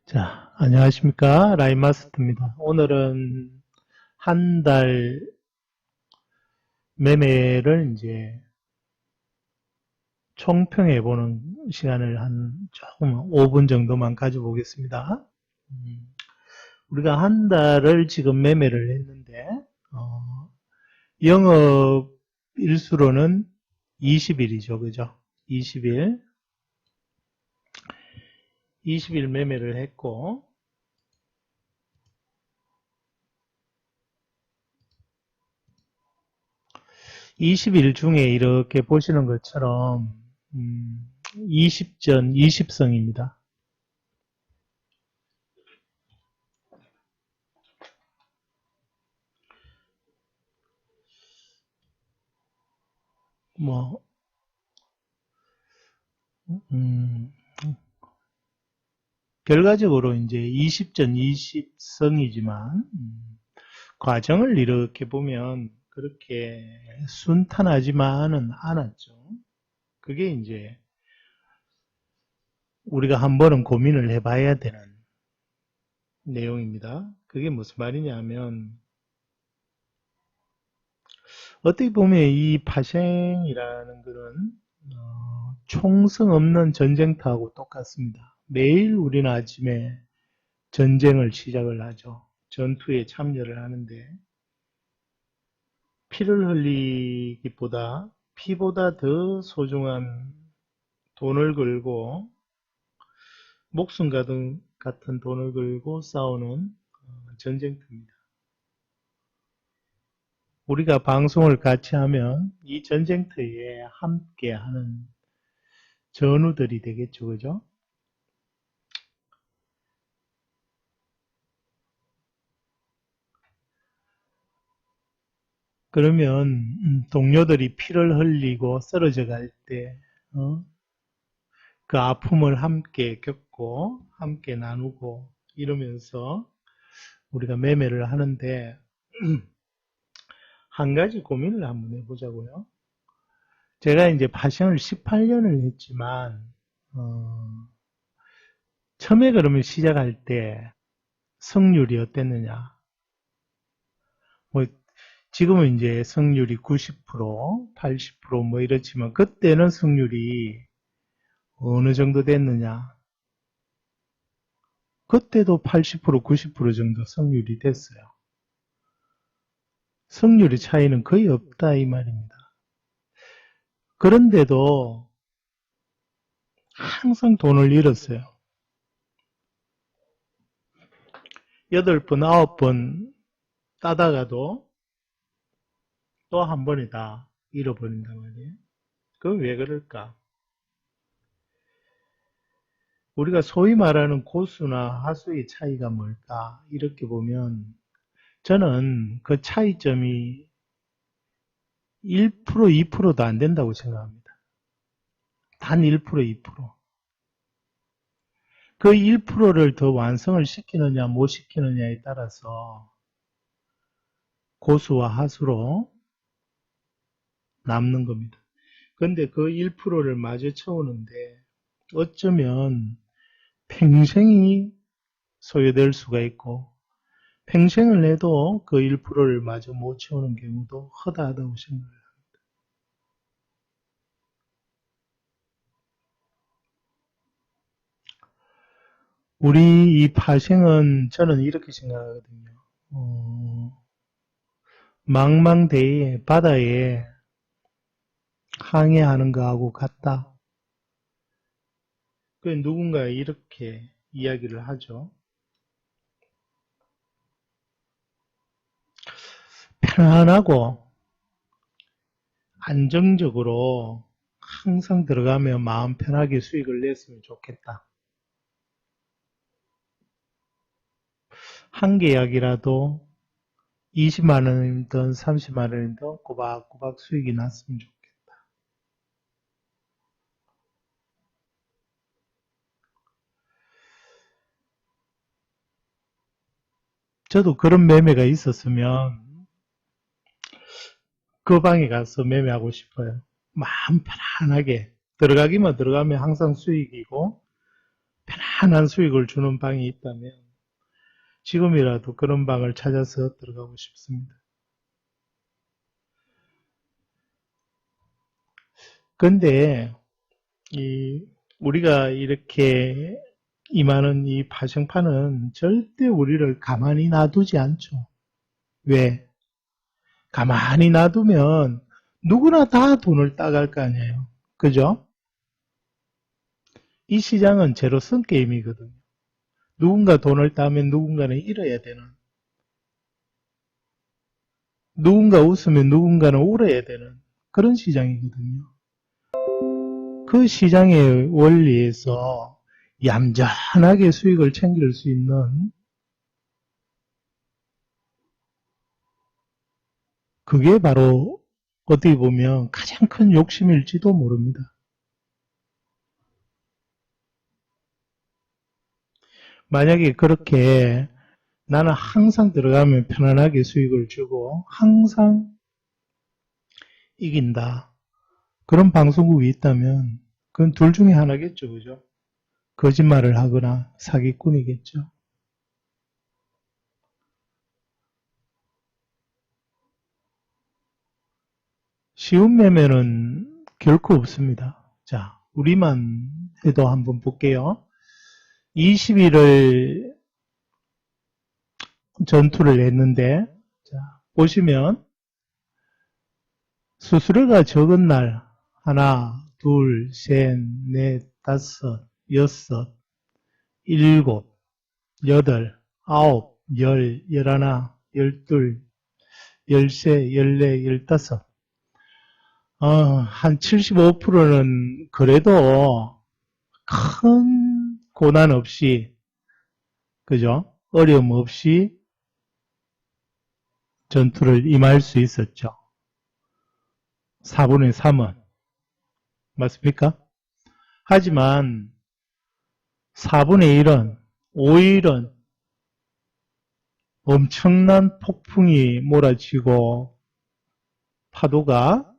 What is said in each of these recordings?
자, 안녕하십니까. 라인마스터입니다. 오늘은 한 달 매매를 이제 총평해보는 시간을 한 조금 5분 정도만 가져보겠습니다. 음, 우리가 한 달을 지금 매매를 했는데, 영업 일수로는 20일이죠. 그죠? 20일. 20일 매매를 했고, 20일 중에 이렇게 보시는 것처럼 20전 20성입니다. 뭐 음, 결과적으로 이제 20전 20성이지만 과정을 이렇게 보면 그렇게 순탄하지만은 않았죠. 그게 이제 우리가 한 번은 고민을 해봐야 되는 내용입니다. 그게 무슨 말이냐면 어떻게 보면 이 파생이라는 것은 총성 없는 전쟁터하고 똑같습니다. 매일 우리는 아침에 전쟁을 시작을 하죠. 전투에 참여를 하는데 피를 흘리기보다 피보다 더 소중한 돈을 걸고 목숨 같은 돈을 걸고 싸우는 전쟁터입니다. 우리가 방송을 같이 하면 이 전쟁터에 함께하는 전우들이 되겠죠, 그죠? 그러면 동료들이 피를 흘리고 쓰러져 갈 때, 그 아픔을 함께 겪고 함께 나누고 이러면서 우리가 매매를 하는데 한 가지 고민을 한번 해보자고요. 제가 이제 파생을 18년을 했지만 처음에 그러면 시작할 때 승률이 어땠느냐? 뭐 지금은 이제 승률이 90%, 80%뭐 이렇지만 그때는 승률이 어느 정도 됐느냐? 그때도 80%, 90% 정도 승률이 됐어요. 승률의 차이는 거의 없다 이 말입니다. 그런데도 항상 돈을 잃었어요. 8번, 9번 따다가도 또 한 번에 다 잃어버린단 말이에요. 그건 왜 그럴까? 우리가 소위 말하는 고수나 하수의 차이가 뭘까? 이렇게 보면 저는 그 차이점이 1%, 2%도 안 된다고 생각합니다. 단 1%, 2%. 그 1%를 더 완성을 시키느냐 못 시키느냐에 따라서 고수와 하수로 남는 겁니다. 근데 그 1%를 마저 채우는데 어쩌면 평생이 소요될 수가 있고 평생을 해도 그 1%를 마저 못 채우는 경우도 허다하다고 생각해요. 우리 이 파생은 저는 이렇게 생각하거든요. 망망대해 바다에 항해하는 거하고 같다. 그 누군가 이렇게 이야기를 하죠. 편안하고 안정적으로 항상 들어가며 마음 편하게 수익을 냈으면 좋겠다. 한 계약이라도 20만 원이든 30만 원이든 꼬박꼬박 수익이 났으면 좋겠다. 저도 그런 매매가 있었으면 그 방에 가서 매매하고 싶어요. 마음 편안하게 들어가기만 들어가면 항상 수익이고 편안한 수익을 주는 방이 있다면 지금이라도 그런 방을 찾아서 들어가고 싶습니다. 근데 우리가 이렇게 임하는 이 파생파는 절대 우리를 가만히 놔두지 않죠. 왜? 가만히 놔두면 누구나 다 돈을 따갈 거 아니에요. 그죠? 이 시장은 제로섬 게임이거든요. 누군가 돈을 따면 누군가는 잃어야 되는, 누군가 웃으면 누군가는 울어야 되는 그런 시장이거든요. 그 시장의 원리에서 얌전하게 수익을 챙길 수 있는, 그게 바로 어떻게 보면 가장 큰 욕심일지도 모릅니다. 만약에 그렇게 나는 항상 들어가면 편안하게 수익을 주고 항상 이긴다, 그런 방송국이 있다면 그건 둘 중에 하나겠죠. 그죠? 거짓말을 하거나 사기꾼이겠죠. 쉬운 매매는 결코 없습니다. 자, 우리만 해도 한번 볼게요. 20일을 전투를 했는데, 자, 보시면 수수료가 적은 날 하나, 둘, 셋, 넷, 다섯, 여섯, 일곱, 여덟, 아홉, 열, 열하나, 열둘, 열세, 열네, 열다섯. 한 75%는 그래도 큰 고난 없이, 그죠? 어려움 없이 전투를 임할 수 있었죠. 4분의 3은. 맞습니까? 하지만 4분의 1은, 5일은 엄청난 폭풍이 몰아치고 파도가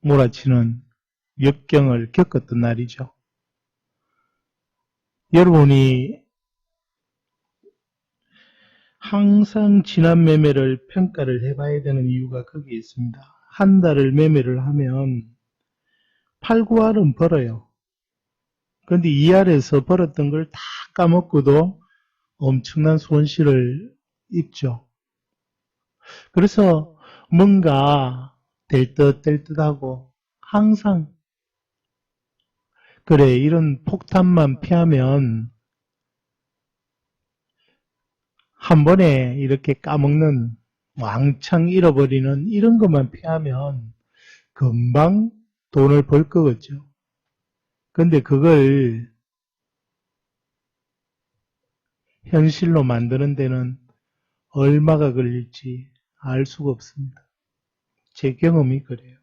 몰아치는 역경을 겪었던 날이죠. 여러분이 항상 지난 매매를 평가를 해봐야 되는 이유가 거기에 있습니다. 한 달을 매매를 하면 8, 9알은 벌어요. 그런데 2알에서 벌었던 걸 다 까먹고도 엄청난 손실을 입죠. 그래서 뭔가 될 듯 될 듯하고 항상 그래, 이런 폭탄만 피하면 한 번에 이렇게 까먹는, 왕창 잃어버리는 이런 것만 피하면 금방 돈을 벌 거겠죠. 근데 그걸 현실로 만드는 데는 얼마가 걸릴지 알 수가 없습니다. 제 경험이 그래요.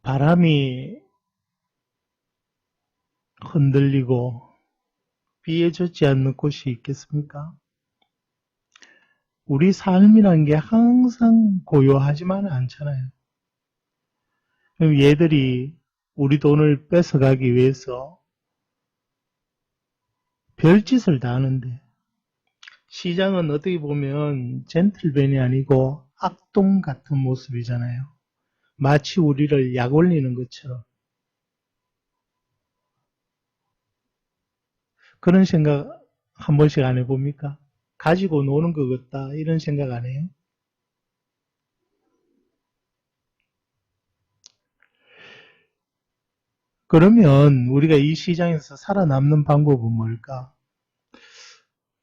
바람이 흔들리고 비에 젖지 않는 곳이 있겠습니까? 우리 삶이란 게 항상 고요하지만은 않잖아요. 그럼 얘들이 우리 돈을 뺏어가기 위해서 별짓을 다 하는데, 시장은 어떻게 보면 젠틀맨이 아니고 악동 같은 모습이잖아요. 마치 우리를 약 올리는 것처럼. 그런 생각 한 번씩 안 해봅니까? 가지고 노는 것 같다, 이런 생각 안 해요? 그러면 우리가 이 시장에서 살아남는 방법은 뭘까?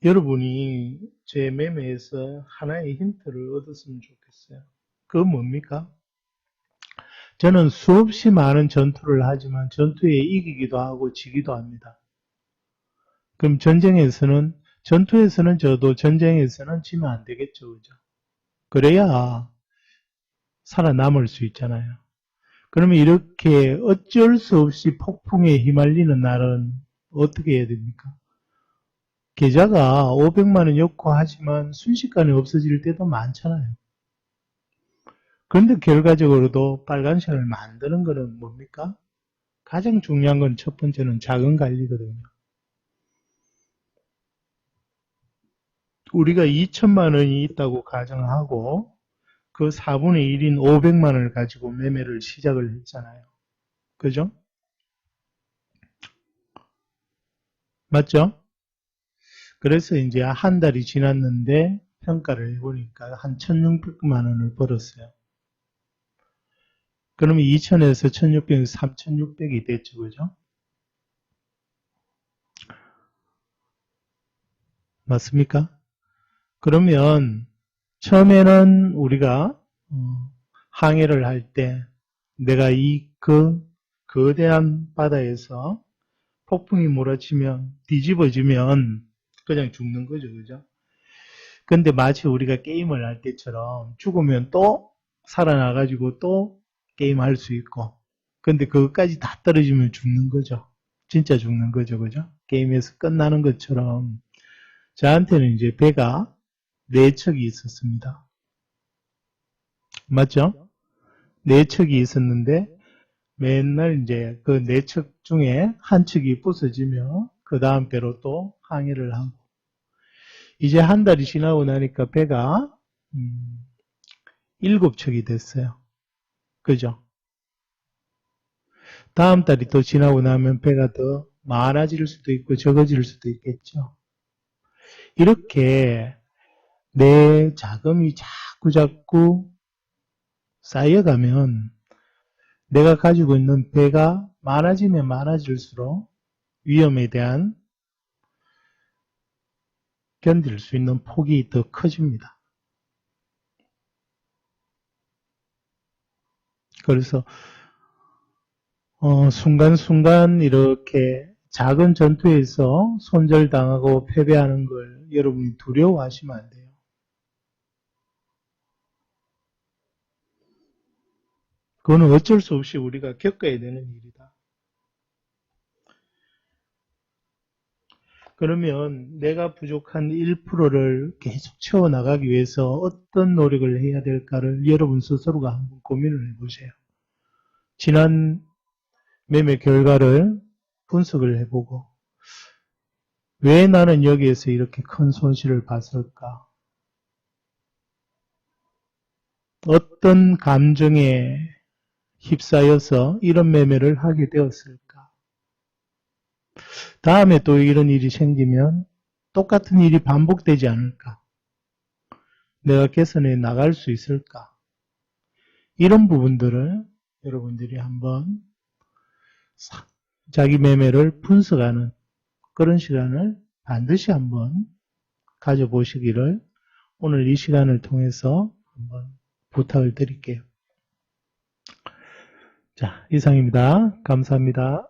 여러분이 제 매매에서 하나의 힌트를 얻었으면 좋겠어요. 그건 뭡니까? 저는 수없이 많은 전투를 하지만 전투에 이기기도 하고 지기도 합니다. 그럼 전투에서는 져도 전쟁에서는 지면 안 되겠죠. 그죠? 그래야 살아남을 수 있잖아요. 그러면 이렇게 어쩔 수 없이 폭풍에 휘말리는 날은 어떻게 해야 됩니까? 계좌가 500만 원 넣고 하지만 순식간에 없어질 때도 많잖아요. 그런데 결과적으로도 빨간색을 만드는 거는 뭡니까? 가장 중요한 건 첫 번째는 자금 관리거든요. 우리가 2천만 원이 있다고 가정하고 그 4분의 1인 500만 원을 가지고 매매를 시작을 했잖아요. 그죠? 맞죠? 그래서 이제 한 달이 지났는데 평가를 해보니까 한 1,600만 원을 벌었어요. 그러면 2천에서 1,600에서 3,600이 됐죠. 그죠? 맞습니까? 그러면 처음에는 우리가 항해를 할 때 내가 그 거대한 바다에서 폭풍이 몰아치면 뒤집어지면 그냥 죽는 거죠. 그죠? 근데 마치 우리가 게임을 할 때처럼 죽으면 또 살아나가지고 또 게임할 수 있고 근데 그것까지 다 떨어지면 죽는 거죠. 진짜 죽는 거죠. 그죠? 게임에서 끝나는 것처럼 저한테는 이제 배가 네 척이 있었습니다. 맞죠? 네 척이 있었는데 맨날 이제 그 네 척 중에 한 척이 부서지며 그 다음 배로 또 항해를 하고 이제 한 달이 지나고 나니까 배가 일곱 척이 됐어요. 그죠? 다음 달이 또 지나고 나면 배가 더 많아질 수도 있고 적어질 수도 있겠죠. 이렇게 내 자금이 자꾸 쌓여가면 내가 가지고 있는 배가 많아지면 많아질수록 위험에 대한 견딜 수 있는 폭이 더 커집니다. 그래서 순간순간 이렇게 작은 전투에서 손절당하고 패배하는 걸 여러분이 두려워하시면 안 돼요. 그거는 어쩔 수 없이 우리가 겪어야 되는 일이다. 그러면 내가 부족한 1%를 계속 채워나가기 위해서 어떤 노력을 해야 될까를 여러분 스스로가 한번 고민을 해보세요. 지난 매매 결과를 분석을 해보고 왜 나는 여기에서 이렇게 큰 손실을 봤을까? 어떤 감정에 휩싸여서 이런 매매를 하게 되었을까? 다음에 또 이런 일이 생기면 똑같은 일이 반복되지 않을까? 내가 개선해 나갈 수 있을까? 이런 부분들을 여러분들이 한번 자기 매매를 분석하는 그런 시간을 반드시 한번 가져보시기를 오늘 이 시간을 통해서 한번 부탁을 드릴게요. 자, 이상입니다. 감사합니다.